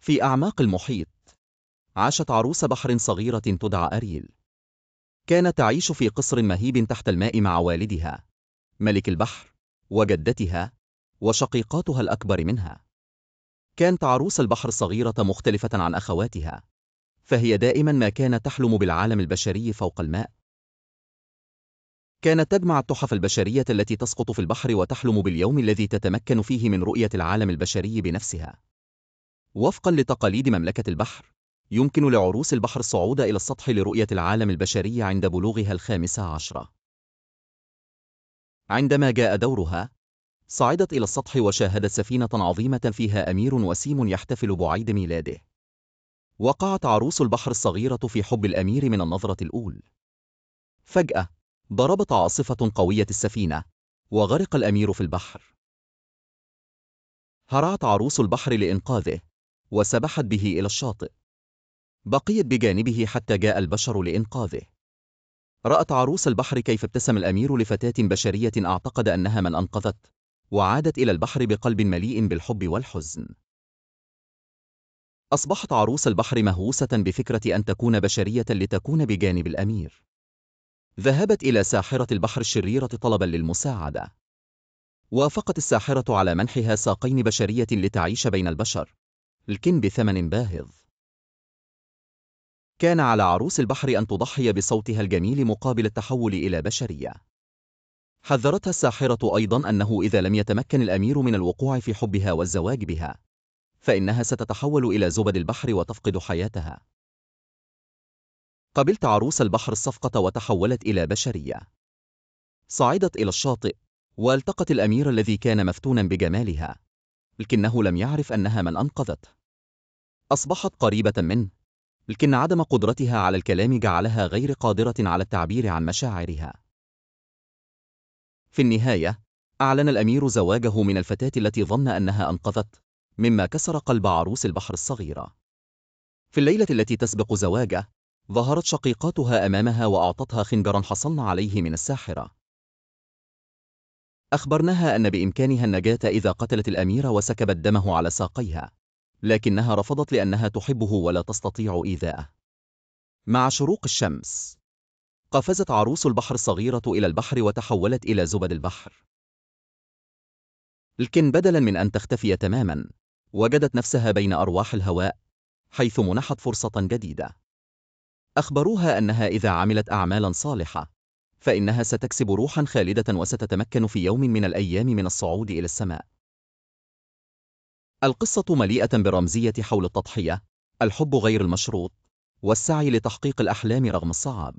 في أعماق المحيط عاشت عروس بحر صغيرة تدعى أريل. كانت تعيش في قصر مهيب تحت الماء مع والدها ملك البحر وجدتها وشقيقاتها الأكبر منها. كانت عروس البحر الصغيرة مختلفة عن أخواتها، فهي دائما ما كانت تحلم بالعالم البشري فوق الماء. كانت تجمع التحف البشرية التي تسقط في البحر وتحلم باليوم الذي تتمكن فيه من رؤية العالم البشري بنفسها. وفقا لتقاليد مملكة البحر، يمكن لعروس البحر الصعود إلى السطح لرؤية العالم البشري عند بلوغها 15. عندما جاء دورها، صعدت إلى السطح وشاهدت سفينة عظيمة فيها أمير وسيم يحتفل بعيد ميلاده. وقعت عروس البحر الصغيرة في حب الأمير من النظرة الأولى. فجأة ضربت عاصفة قوية السفينة، وغرق الأمير في البحر. هرعت عروس البحر لإنقاذه، وسبحت به إلى الشاطئ. بقيت بجانبه حتى جاء البشر لإنقاذه. رأت عروس البحر كيف ابتسم الأمير لفتاة بشرية أعتقد أنها من أنقذت، وعادت إلى البحر بقلب مليء بالحب والحزن. أصبحت عروس البحر مهووسة بفكرة أن تكون بشرية لتكون بجانب الأمير. ذهبت إلى ساحرة البحر الشريرة طلبا للمساعدة. وافقت الساحرة على منحها ساقين بشرية لتعيش بين البشر، لكن بثمن باهظ. كان على عروس البحر أن تضحي بصوتها الجميل مقابل التحول إلى بشرية. حذرتها الساحرة أيضا أنه إذا لم يتمكن الأمير من الوقوع في حبها والزواج بها، فإنها ستتحول إلى زبد البحر وتفقد حياتها. قبلت عروس البحر الصفقة وتحولت إلى بشرية. صعدت إلى الشاطئ والتقت الأمير الذي كان مفتونا بجمالها، لكنه لم يعرف أنها من أنقذته. أصبحت قريبة منه، لكن عدم قدرتها على الكلام جعلها غير قادرة على التعبير عن مشاعرها. في النهاية، أعلن الأمير زواجه من الفتاة التي ظن أنها أنقذته، مما كسر قلب عروس البحر الصغيرة. في الليلة التي تسبق زواجه، ظهرت شقيقاتها أمامها وأعطتها خنجرا حصلن عليه من الساحرة. أخبرناها أن بإمكانها النجاة إذا قتلت الأمير وسكبت دمه على ساقيها، لكنها رفضت لأنها تحبه ولا تستطيع إيذاءه. مع شروق الشمس، قفزت عروس البحر الصغيرة إلى البحر وتحولت إلى زبد البحر. لكن بدلا من أن تختفي تماما، وجدت نفسها بين أرواح الهواء، حيث منحت فرصة جديدة. أخبروها أنها إذا عملت أعمالا صالحة، فإنها ستكسب روحا خالدة وستتمكن في يوم من الأيام من الصعود إلى السماء. القصة مليئة برمزية حول التضحية، الحب غير المشروط، والسعي لتحقيق الأحلام رغم الصعاب.